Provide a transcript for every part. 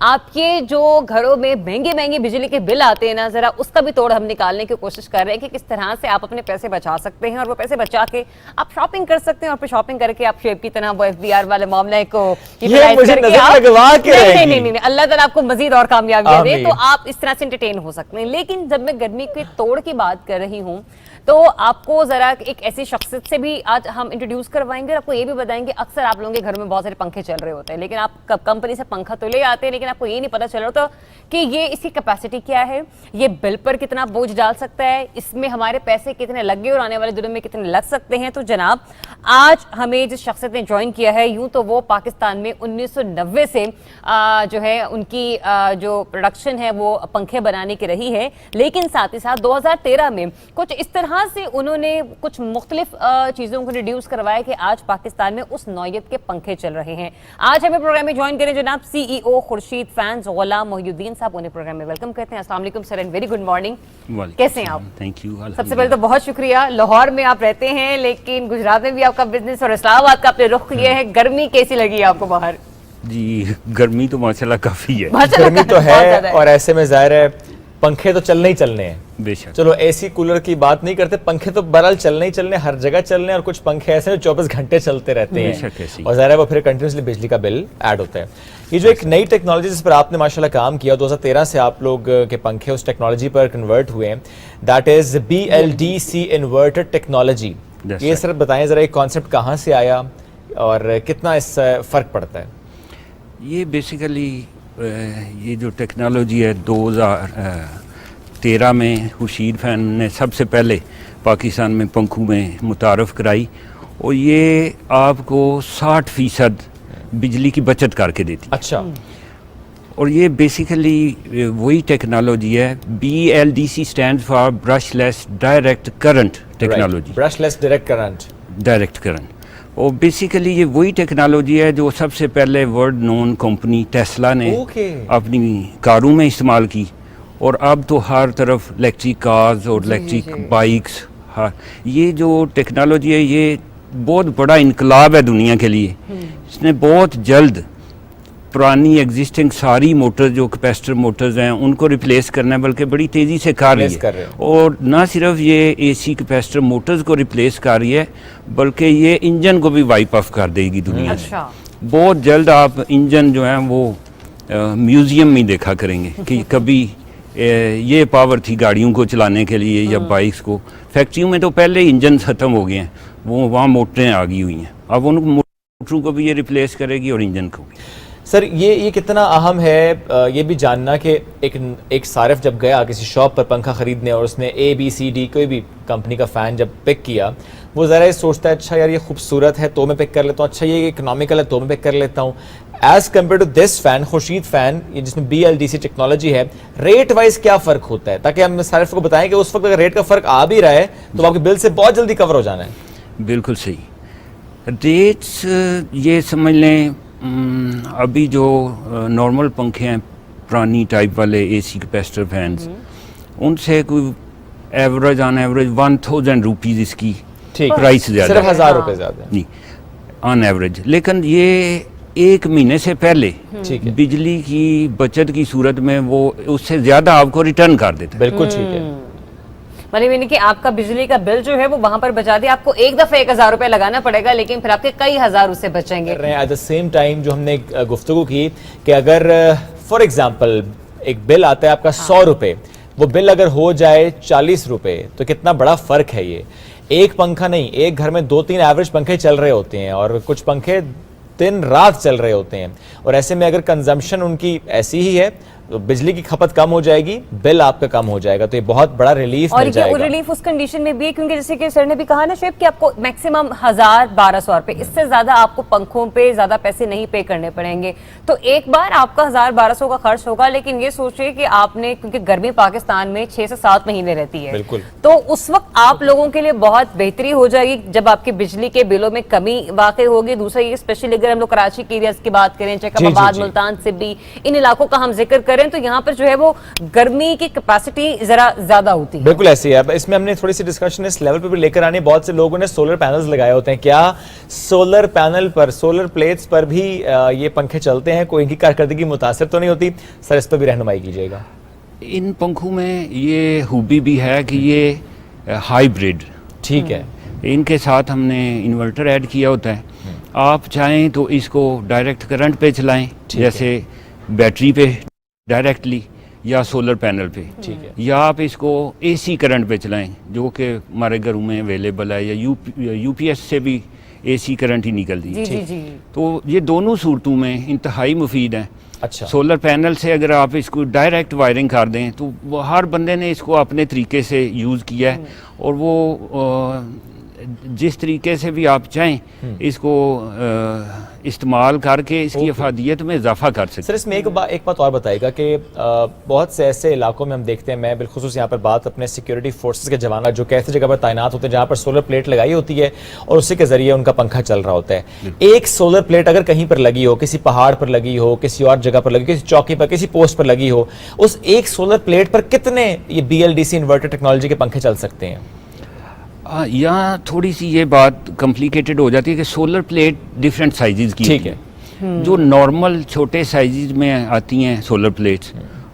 आपके जो घरों में महंगे महंगे बिजली के बिल आते हैं ना, जरा उसका भी तोड़ हम निकालने की कोशिश कर रहे हैं कि किस तरह से आप अपने पैसे बचा सकते हैं और वो पैसे बचा के आप शॉपिंग कर सकते हैं और फिर शॉपिंग करके आप शेप की तरह वो FBR वाले मामले को नहीं, अल्लाह ताला आपको मजीद और कामयाबी दे, तो आप इस तरह से एंटरटेन हो सकते हैं। लेकिन जब मैं गर्मी के तोड़ की बात कर रही हूँ तो आपको जरा एक ऐसी शख्सियत से भी आज हम इंट्रोड्यूस करवाएंगे और आपको ये भी बताएंगे, अक्सर आप लोगों के घर में बहुत सारे पंखे चल रहे होते हैं, लेकिन आप कंपनी से पंखा तो ले आते हैं, लेकिन आपको ये नहीं पता चल रहा होता कि ये इसकी कैपेसिटी क्या है, ये बिल पर कितना बोझ डाल सकता है, इसमें हमारे पैसे कितने लगे और आने वाले दिनों में कितने लग सकते हैं। तो जनाब, आज हमें जिस शख्सियत ने ज्वाइन किया है, यूं तो वो पाकिस्तान में 1990 से जो है उनकी जो प्रोडक्शन है वो पंखे बनाने की रही है, लेकिन साथ ही साथ 2013 में कुछ इस तरह से उन्होंने कुछ मुख्तलिफ चीजों को रिड्यूस करवाया कि आज पाकिस्तान में उस नौयत के पंखे चल रहे हैं। आज हमें प्रोग्राम में ज्वाइन करें जनाब CEO खुर्शीद फैंस गुलाम मोहिउद्दीन साहब, उन्हें प्रोग्राम में वेलकम करते हैं। अस्सलाम वालेकुम sir and very good morning. कैसे हैं आप? Thank you. सबसे पहले तो बहुत शुक्रिया। लाहौर में आप रहते हैं लेकिन गुजरात में भी आपका बिजनेस और इस्लामाबाद का आपने रुख किया है, गर्मी कैसी लगी है आपको बाहर? जी, गर्मी तो माशाल्लाह काफी है। गर्मी तो है और ऐसे में जाहिर है पंखे तो चलने ही चलने हैं। बेशक। चलो AC कूलर की बात नहीं करते, पंखे तो बहरहाल चलने ही चलने, हर जगह चलने, और कुछ पंखे ऐसे हैं जो 24 घंटे चलते रहते हैं और जाहिर है वो फिर कंटिन्यूसली बिजली का बिल ऐड होता है। ये जो एक नई टेक्नोलॉजी जिस पर आपने माशाल्लाह काम किया, 2013 से आप लोग के पंखे उस टेक्नोलॉजी पर कन्वर्ट हुए हैं, that is BLDC inverter technology. ये सर बताएं जरा, एक कॉन्सेप्ट कहाँ से आया और कितना इससे फर्क पड़ता है? ये बेसिकली ये जो टेक्नोलॉजी है 2013 में खुर्शीद फैन ने सबसे पहले पाकिस्तान में पंखों में मुतारफ़ कराई और ये आपको 60% बिजली की बचत करके देती। अच्छा। और ये बेसिकली वही टेक्नोलॉजी है। BLDC stands for brushless direct current technology. Brushless direct current. Direct current. और बेसिकली ये वही टेक्नोलॉजी है जो सबसे पहले वर्ल्ड नोन कंपनी टेस्ला ने अपनी कारों में इस्तेमाल की, और अब तो हर तरफ इलेक्ट्रिक कार्स और इलेक्ट्रिक बाइक्स। हाँ, ये जो टेक्नोलॉजी है ये बहुत बड़ा इनकलाब है दुनिया के लिए। इसने बहुत जल्द पुरानी एग्जिस्टिंग सारी मोटर जो कैपेसिटर मोटर्स हैं उनको रिप्लेस करना है, बल्कि बड़ी तेज़ी से कर रही है। और ना सिर्फ ये AC कैपेसिटर मोटर्स को रिप्लेस कर रही है, बल्कि ये इंजन को भी वाइप ऑफ कर देगी दुनिया से। बहुत जल्द आप इंजन जो है वो म्यूज़ियम में देखा करेंगे कि कभी ये पावर थी गाड़ियों को चलाने के लिए या बाइक्स को। फैक्ट्रियों में तो पहले ही इंजन ख़त्म हो गए हैं, वो वहाँ मोटरें आ गई हुई हैं, अब उन मोटरों को भी ये रिप्लेस करेगी और इंजन को भी। सर ये कितना अहम है ये भी जानना कि एक सारिफ जब गया किसी शॉप पर पंखा ख़रीदने और उसने ABCD कोई भी कंपनी का फ़ैन जब पिक किया, वो ज़रा ये सोचता है अच्छा यार ये खूबसूरत है तो मैं पिक कर लेता हूँ, अच्छा ये इकोनॉमिकल है तो मैं पिक कर लेता हूँ। As compare to this fan, Khurshid fan, ये जिसमें BLDC टेक्नोलॉजी है, रेट वाइज क्या फ़र्क होता है, ताकि हम सारिफ को बताएं कि उस वक्त अगर रेट का फ़र्क आ भी रहा है तो आपके बिल से बहुत जल्दी कवर हो जाना है। बिल्कुल सही। रेट्स ये समझ लें, अभी जो नॉर्मल पंखे हैं पुरानी टाइप वाले AC कैपेसिटर फैंस, उनसे कोई एवरेज ऑन एवरेज 1000 रुपीज़ इसकी प्राइस ज़्यादा, सिर्फ 1000 रुपये ज़्यादा नहीं ऑन एवरेज। लेकिन ये एक महीने से पहले बिजली की बचत की सूरत में वो उससे ज़्यादा आपको रिटर्न कर देता है। बिल्कुल ठीक है। मतलब कि आपका बिजली का बिल जो है वो वहां पर बचा दिया, आपको एक दफे 1000 रुपए लगाना पड़ेगा, लेकिन फिर आपके कई हजार उससे बचेंगे। एट द सेम टाइम जो हमने गुफ्तगू की कि अगर फॉर एग्जांपल एक बिल आता है आपका 100 रुपए, वो बिल अगर हो जाए 40 रुपए, तो कितना बड़ा फर्क है ये। एक पंखा नहीं, एक घर में 2-3 एवरेज पंखे चल रहे होते हैं और कुछ पंखे दिन रात चल रहे होते हैं, और ऐसे में अगर कंजम्पशन उनकी ऐसी ही है तो बिजली की खपत कम हो जाएगी, बिल आपका कम हो जाएगा, तो ये बहुत बड़ा रिलीफ मिल जाएगा। और रिलीफ उस कंडीशन में भी है क्योंकि जैसे कि सर ने भी कहा ना शेफ कि आपको मैक्सिमम 1000-1200 रुपए, इससे ज्यादा आपको पंखों पे ज्यादा पैसे नहीं पे करने पड़ेंगे। तो एक बार आपका 1000-1200 का खर्च होगा, लेकिन ये सोचिए कि आपने, क्योंकि गर्मी पाकिस्तान में 6 से 7 महीने रहती है, बिल्कुल, तो उस वक्त आप लोगों के लिए बहुत बेहतरी हो जाएगी जब आपकी बिजली के बिलों में कमी वाकई होगी। दूसरा ये स्पेशली अगर हम लोग कराची के एरिया की बात करें, चकमाबाद, मुल्तान, सिब्बी, इन इलाकों का हम जिक्र करें तो यहाँ पर जो है वो गर्मी की कैपेसिटी जरा ज्यादा होती है। बिल्कुल ऐसे ही है। इसमें हमने थोड़ी सी डिस्कशन इस लेवल पे भी लेकर आनी, बहुत से लोगों ने सोलर पैनल्स लगाए होते हैं, क्या सोलर पैनल पर, सोलर प्लेट्स पर भी ये पंखे चलते हैं, कोई इनकी कारकर्दगी मुतासर तो नहीं होती? सर इस पर भी रहनुमाई कीजिएगा। इन पंखों में ये खूबी भी है कि ये हाइब्रिड, ठीक है, इनके साथ हमने इन्वर्टर ऐड किया होता है। आप चाहें तो इसको डायरेक्ट करंट पे चलाएं, जैसे बैटरी पे डायरेक्टली या सोलर पैनल पे, ठीक है, या आप इसको एसी करंट पे चलाएं, जो कि हमारे घरों में अवेलेबल है, या यूपीएस से भी एसी करंट ही निकलती है। जी जी। तो ये दोनों सूरतों में इंतहाई मुफीद है। अच्छा, सोलर पैनल से अगर आप इसको डायरेक्ट वायरिंग कर दें तो वो हर बंदे ने इसको अपने तरीके से यूज़ किया है, और वो जिस तरीके से भी आप चाहें इसको इस्तेमाल करके इसकी अफादियत में इजाफा कर सकते हैं। सर इसमें एक बात और बताइएगा कि बहुत से ऐसे इलाकों में हम देखते हैं, मैं बिलखुसूस यहाँ पर बात अपने सिक्योरिटी फोर्सेस के जवान जो कैसे जगह पर तैनात होते हैं जहाँ पर सोलर प्लेट लगाई होती है और उसी के जरिए उनका पंखा चल रहा होता है। एक सोलर प्लेट अगर कहीं पर लगी हो, किसी पहाड़ पर लगी हो, किसी और जगह पर लगी, किसी चौकी पर, किसी पोस्ट पर लगी हो, उस एक सोलर प्लेट पर कितने ये BLDC इन्वर्टर टेक्नोलॉजी के पंखे चल सकते हैं? यहाँ थोड़ी सी ये बात कॉम्प्लिकेटेड हो जाती है कि सोलर प्लेट डिफरेंट साइजेस की ठीक होती है। जो नॉर्मल छोटे साइजेस में आती हैं सोलर प्लेट्स,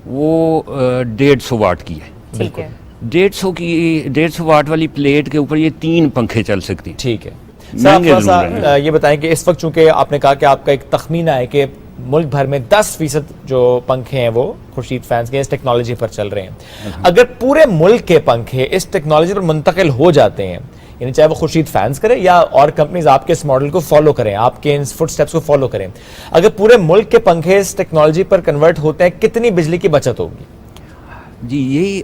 वो 150 वाट की है। ठीक है। 150 वाट वाली प्लेट के ऊपर ये 3 पंखे चल सकते हैं। ठीक है। सर आप थोड़ा सा ये बताएं कि इस वक्त चूंकि आपने कहा कि आपका एक तखमीना है कि मुल्क भर में 10% जो पंखे हैं वो खुर्शीद फैंस के इस टेक्नोलॉजी पर चल रहे हैं, अगर पूरे मुल्क के पंखे इस टेक्नोलॉजी पर मुंतकिल हो जाते हैं, यानी चाहे वो खुर्शीद फैंस करें या और कंपनीज आपके इस मॉडल को फॉलो करें, आपके इन फुटस्टेप्स को फॉलो करें, अगर पूरे मुल्क के पंखे इस टेक्नोलॉजी पर कन्वर्ट होते हैं, कितनी बिजली की बचत होगी? जी, यही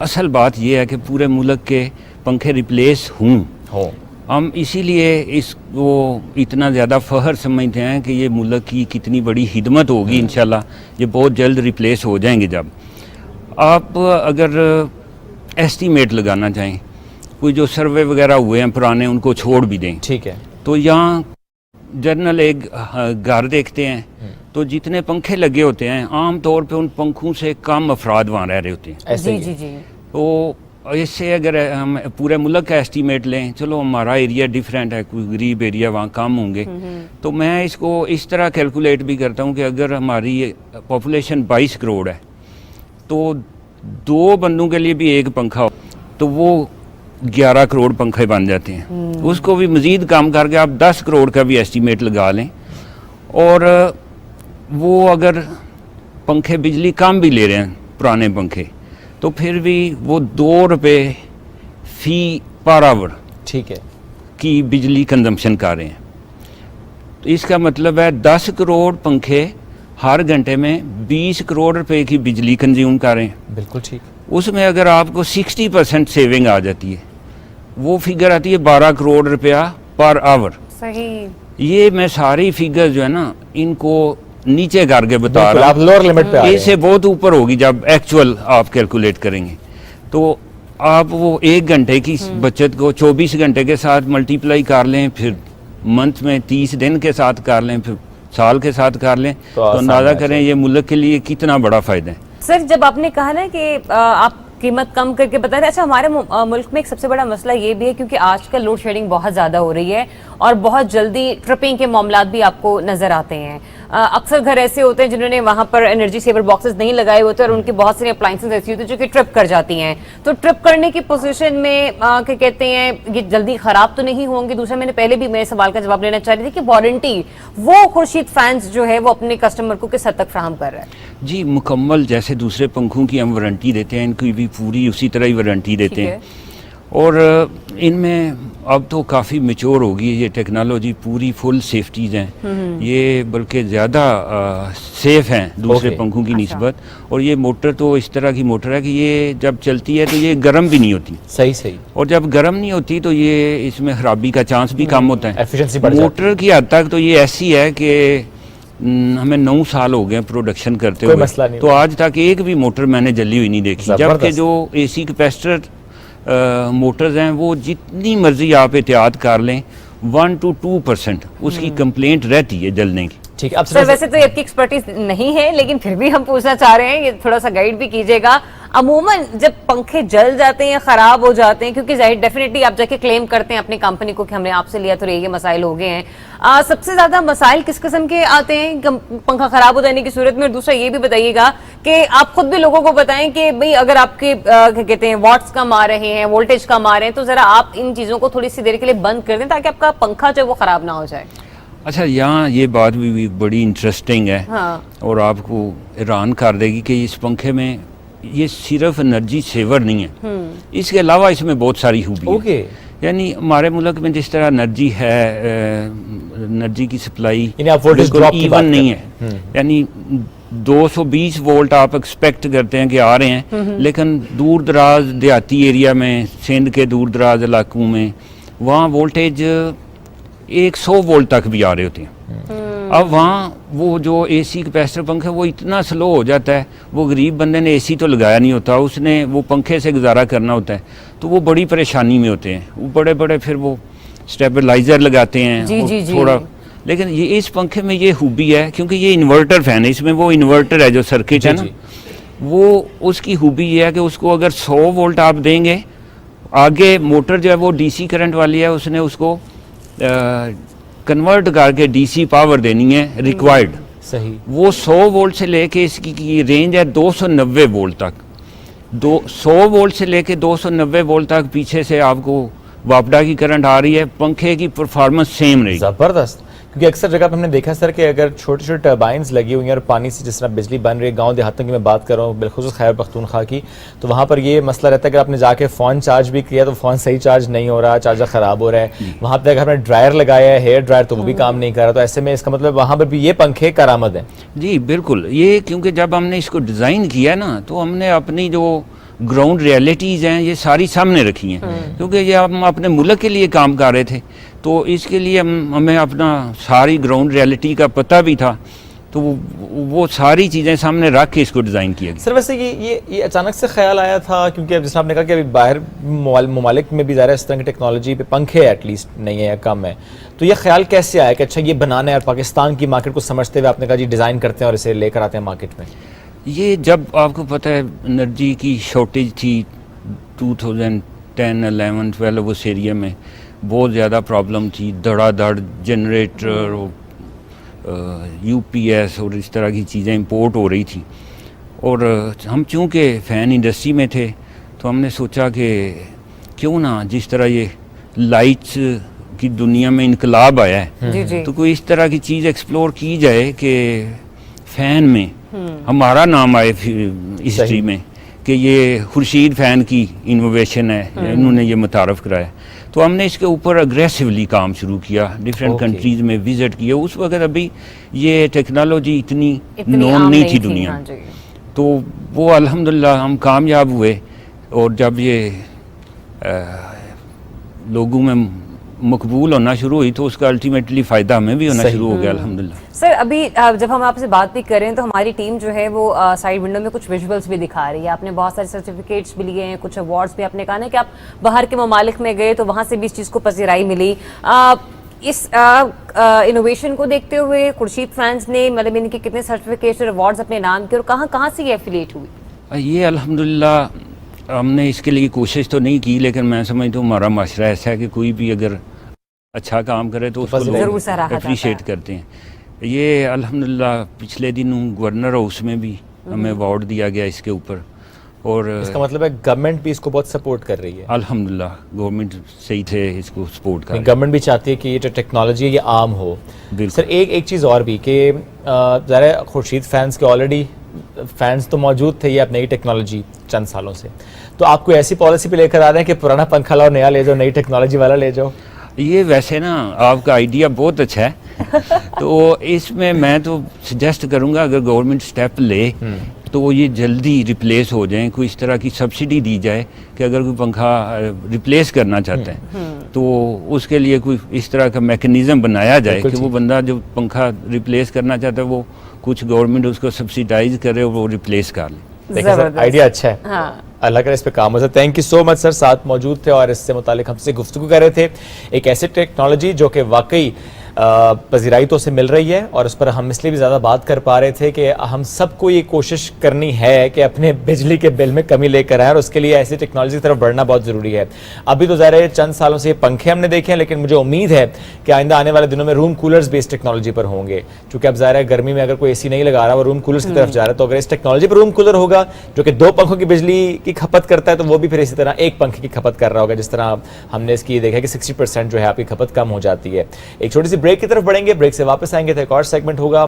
असल बात ये है कि पूरे मुल्क के पंखे रिप्लेस हो। हम इसीलिए इसको इतना ज़्यादा फ़ख्र समझते हैं कि ये मुल्क की कितनी बड़ी खिदमत होगी। इंशाल्लाह ये बहुत जल्द रिप्लेस हो जाएंगे। जब आप अगर एस्टीमेट लगाना चाहें, कोई जो सर्वे वगैरह हुए हैं पुराने उनको छोड़ भी दें, ठीक है, तो यहाँ जनरल एक घर देखते हैं तो जितने पंखे लगे होते हैं आम तौर पे उन पंखों से कम अफराद वहाँ रह रहे होते हैं। ऐसे जी जी जी। तो इससे अगर हम पूरे मुल्क का एस्टीमेट लें, चलो हमारा एरिया डिफरेंट है, कोई गरीब एरिया वहाँ कम होंगे, तो मैं इसको इस तरह कैलकुलेट भी करता हूँ कि अगर हमारी पॉपुलेशन 22 करोड़ है तो 2 बंदों के लिए भी एक पंखा हो तो वो 11 करोड़ पंखे बन जाते हैं। उसको भी मज़ीद कम करके आप 10 करोड़ का भी एस्टीमेट लगा लें, और वो अगर पंखे बिजली कम भी ले रहे हैं पुराने पंखे, तो फिर भी वो 2 रुपये फी पर आवर, ठीक है, की बिजली कंजम्पशन कर रहे हैं। तो इसका मतलब है 10 करोड़ पंखे हर घंटे में 20 करोड़ रुपए की बिजली कंज्यूम कर रहे हैं। बिल्कुल ठीक। उसमें अगर आपको 60% सेविंग आ जाती है, वो फिगर आती है 12 करोड़ रुपया पर आवर। सही। ये मैं सारी फिगर जो है ना इनको नीचे करके बता रहा हूँ, आप लोअर लिमिट पे आ रहे हैं। इससे बहुत ऊपर होगी जब एक्चुअल आप कैलकुलेट करेंगे। तो आप वो 1 घंटे की बचत को 24 घंटे के साथ मल्टीप्लाई कर लें, फिर मंथ में 30 दिन के साथ कर लें, फिर साल के साथ कर लें, तो अंदाज़ा करें ये मुल्क के लिए कितना बड़ा फ़ायदा है। सर जब आपने कहा ना कि आप कीमत कम करके बता रहे, अच्छा हमारे मुल्क में एक सबसे बड़ा मसला ये भी है क्योंकि आजकल लोड शेडिंग बहुत ज़्यादा हो रही है और बहुत जल्दी ट्रिपिंग के मामलात भी आपको नज़र आते हैं। अक्सर घर ऐसे होते हैं जिन्होंने वहाँ पर एनर्जी सेवर बॉक्सेस नहीं लगाए होते और उनकी बहुत सारी अप्लाइंसेस ऐसी होती है जो कि ट्रिप कर जाती हैं। तो ट्रिप करने की पोजीशन में क्या कहते हैं ये जल्दी ख़राब तो नहीं होंगे? दूसरा, मैंने पहले भी मेरे सवाल का जवाब लेना चाह रही थी कि वारंटी वो खुर्शीद फैंस जो है वो अपने कस्टमर को किस हद तक फ्राहम कर रहा है? जी, मुकम्मल जैसे दूसरे पंखों की हम वारंटी देते हैं, इनकी भी पूरी उसी तरह ही वारंटी देते हैं। और इनमें अब तो काफ़ी मैच्योर होगी ये टेक्नोलॉजी, पूरी फुल सेफ्टीज़ हैं, ये बल्कि ज़्यादा सेफ हैं दूसरे पंखों की निस्बत। और ये मोटर तो इस तरह की मोटर है कि ये जब चलती है तो ये गर्म भी नहीं होती। सही सही। और जब गर्म नहीं होती तो ये इसमें ख़राबी का चांस भी कम होता है। एफिशिएंसी बढ़ जाती है। मोटर की हद तक तो ये ऐसी है कि हमें 9 साल हो गए प्रोडक्शन करते हुए, तो आज तक एक भी मोटर मैंने जली हुई नहीं देखी। जबकि जो AC कैपेसिटर मोटर्स हैं वो जितनी मर्जी आप एहतियात कर लें 1 to 2% उसकी कंप्लेंट रहती है जलने की। ठीक है, अब सर वैसे तो ये आपकी एक्सपर्टीज नहीं है, लेकिन फिर भी हम पूछना चाह रहे हैं, ये थोड़ा सा गाइड भी कीजिएगा। अमूमन जब पंखे जल जाते हैं, खराब हो जाते हैं, क्योंकि जाहिर डेफिनेटली आप जाके क्लेम करते हैं अपनी कंपनी को कि हमने आपसे लिया तो ये मसाइल हो गए हैं, सबसे ज्यादा मसाइल किस किस्म के आते हैं पंखा खराब हो जाने की सूरत में? और दूसरा ये भी बताइएगा कि आप खुद भी लोगों को बताएं कि भाई अगर आपके क्या कहते हैं वॉट्स कम आ रहे हैं, वोल्टेज कम आ रहे हैं, तो जरा आप इन चीजों को थोड़ी सी देर के लिए बंद कर दें ताकि आपका पंखा जो है वो खराब ना हो जाए। अच्छा, यहाँ ये बात भी बड़ी इंटरेस्टिंग है। हाँ। और आपको हैरान कर देगी कि इस पंखे में ये सिर्फ एनर्जी सेवर नहीं है, इसके अलावा इसमें बहुत सारी खूबी है। यानी हमारे मुल्क में जिस तरह एनर्जी है, एनर्जी की सप्लाई इवन नहीं है, यानी 220 वोल्ट आप एक्सपेक्ट करते हैं कि आ रहे हैं, लेकिन दूर दराज देहाती एरिया में, सिंध के दूर दराज इलाकों में, वहाँ वोल्टेज 100 वोल्ट तक भी आ रहे होते हैं। अब वहाँ वो जो एसी कैपेसिटर पंखा वो इतना स्लो हो जाता है, वो गरीब बंदे ने एसी तो लगाया नहीं होता, उसने वो पंखे से गुजारा करना होता है, तो वो बड़ी परेशानी में होते हैं। वो बड़े बड़े फिर वो स्टेबलाइजर लगाते हैं जी, थोड़ा। लेकिन ये इस पंखे में ये खूबी है, क्योंकि ये इन्वर्टर फैन है, इसमें वो इन्वर्टर है जो सर्किट है ना, वो उसकी खूबी ये है कि उसको अगर 100 वोल्ट आप देंगे, आगे मोटर जो है वो डीसी करंट वाली है, उसने उसको कन्वर्ट करके डीसी पावर देनी है रिक्वायर्ड। सही। वो 100 वोल्ट से लेके इसकी रेंज है 290 वोल्ट तक। 100 वोल्ट से लेके 290 वोल्ट तक पीछे से आपको वापडा की करंट आ रही है, पंखे की परफॉर्मेंस सेम रहेगी। ज़बरदस्त। क्योंकि अक्सर जगह पे हमने देखा सर कि अगर छोटे छोटे टर्बाइंस लगी हुई हैं और पानी से जिस तरह बिजली बन रही है, गांव देहातों की मैं बात कर रहा हूँ, बिलखुसूस खैबर पख्तूनख्वा की, तो वहाँ पर ये मसला रहता है कि आपने जाके फ़ोन चार्ज भी किया तो फ़ोन सही चार्ज नहीं हो रहा, चार्जर ख़राब हो रहा है। वहाँ पर अगर हमने ड्रायर लगाया है, हेयर ड्रायर, तो वो भी काम नहीं कर रहा। तो ऐसे में इसका मतलब वहाँ पर भी ये पंखे करामद हैं। जी बिल्कुल, ये क्योंकि जब हमने इसको डिज़ाइन किया ना, तो हमने अपनी जो ग्राउंड रियलिटीज़ हैं ये सारी सामने रखी हैं, क्योंकि ये हम अपने मुल्क के लिए काम कर रहे थे, तो इसके लिए हमें अपना सारी ग्राउंड रियलिटी का पता भी था, तो वो सारी चीज़ें सामने रख के इसको डिज़ाइन किया गया। सर वैसे ये अचानक से ख्याल आया था, क्योंकि जैसे आपने कहा कि अभी बाहर ममालिक में भी ज़्यादा इस तरह की टेक्नोलॉजी पे पंखे एटलीस्ट नहीं है या कम है, तो ये ख्याल कैसे आया कि अच्छा ये बनाना है, और पाकिस्तान की मार्केट को समझते हुए आपने कहा जी डिज़ाइन करते हैं और इसे लेकर आते हैं मार्केट में? ये जब आपको पता है एनर्जी की शॉर्टेज थी 2010, 11, 12 उस एरिया में बहुत ज़्यादा प्रॉब्लम थी, धड़ाधड़ जनरेटर और यूपीएस और इस तरह की चीज़ें इंपोर्ट हो रही थी। और हम चूँकि फ़ैन इंडस्ट्री में थे, तो हमने सोचा कि क्यों ना, जिस तरह ये लाइट्स की दुनिया में इनकलाब आया है, तो कोई इस तरह की चीज़ एक्सप्लोर की जाए कि फ़ैन में हमारा नाम आए हिस्ट्री में कि ये खुर्शीद फ़ैन की इनोवेशन है, इन्होंने ये मुतारफ़ कराया। तो हमने इसके ऊपर अग्रेसिवली काम शुरू किया, डिफरेंट कंट्रीज़ में विज़िट किया। उस वक्त अभी ये टेक्नोलॉजी इतनी नोन नहीं थी दुनिया में, तो वो अल्हम्दुलिल्लाह हम कामयाब हुए। और जब ये लोगों में मकबूल होना शुरू हुई, तो उसका अल्टीमेटली फ़ायदा हमें भी होना शुरू हो गया अल्हम्दुलिल्लाह। सर अभी जब हम आपसे बात भी कर रहे हैं, तो हमारी टीम जो है वो साइड विंडो में कुछ विजुअल्स भी दिखा रही है। आपने बहुत सारे सर्टिफिकेट्स भी लिए हैं, कुछ अवार्ड्स भी। आपने कहा ना कि आप बाहर के ममालिक में गए तो वहाँ से भी इस चीज़ को पजीराई मिली। इस इनोवेशन को देखते हुए खुर्शीद फैंस ने मतलब इनके कितने सर्टिफिकेट्स और अवार्ड्स अपने नाम के, और कहाँ कहाँ से ये एफिलिएट हुई? ये अल्हम्दुलिल्लाह हमने इसके लिए कोशिश तो नहीं की, लेकिन मैं समझता हूँ हमारा माशरा ऐसा है कि कोई भी अगर अच्छा काम करे तो उसको जरूर सराहा अप्रिशिएट करते हैं। ये अल्हम्दुलिल्लाह पिछले दिनों गवर्नर हाउस में भी हमें अवार्ड दिया गया इसके ऊपर, और इसका मतलब है गवर्नमेंट भी इसको बहुत सपोर्ट कर रही है। अल्हम्दुलिल्लाह गवर्नमेंट सही थे इसको सपोर्ट कर, गवर्नमेंट भी चाहती है कि ये जो टेक्नोलॉजी है ये आम हो। सर एक चीज़ और भी कि ज़रा खुर्शीद फैंस के ऑलरेडी फैंस तो मौजूद थे ये अब नई टेक्नोलॉजी चंद सालों से, तो आपको ऐसी पॉलिसी पे लेकर आ रहे हैं कि पुराना पंखा लाओ, नया ले जाओ, नई टेक्नोलॉजी वाला ले जाओ? ये वैसे ना आपका आइडिया बहुत अच्छा है तो इसमें मैं तो सजेस्ट करूंगा अगर गवर्नमेंट स्टेप ले तो ये जल्दी रिप्लेस हो जाएं। कोई इस तरह की सब्सिडी दी जाए कि अगर कोई पंखा रिप्लेस करना चाहता है तो उसके लिए कोई इस तरह का मैकेनिज़्म बनाया जाए कि वो बंदा जो पंखा रिप्लेस करना चाहता है वो कुछ गवर्नमेंट उसको सब्सिडाइज करे और वो रिप्लेस कर ले। आइडिया अच्छा है। हाँ। अल्लाह करे इस पे काम हो सके। Thank you so much sir, साथ मौजूद थे और इससे मुतालिक हमसे गुफ्तगू कर रहे थे। एक ऐसी टेक्नोलॉजी जो कि वाकई पजीराई तो उसे मिल रही है और उस पर हम इसलिए भी ज़्यादा बात कर पा रहे थे कि हम सबको ये कोशिश करनी है कि अपने बिजली के बिल में कमी लेकर आए और उसके लिए ऐसी टेक्नोलॉजी की तरफ बढ़ना बहुत ज़रूरी है। अभी तो ज़ाहिर है चंद सालों से ये पंखे हमने देखे हैं, लेकिन मुझे उम्मीद है कि आइंदा आने वाले दिनों में रूम कूलर्स बेस्ड टेक्नोलॉजी पर होंगे, क्योंकि अब ज़ाहिर है गर्मी में अगर कोई एसी नहीं लगा रहा वो रूम कूलर्स की तरफ जा रहा है, तो अगर इस टेक्नोलॉजी पर रूम कूलर होगा जो कि 2 पंखों की बिजली की खपत करता है, तो वो भी फिर इसी तरह 1 पंखे की खपत कर रहा होगा, जिस तरह हमने इसकी देखा कि 60% जो है आपकी खपत कम हो जाती है। एक छोटी सी ब्रेक की तरफ बढ़ेंगे, ब्रेक से वापस आएंगे तो एक और सेगमेंट होगा।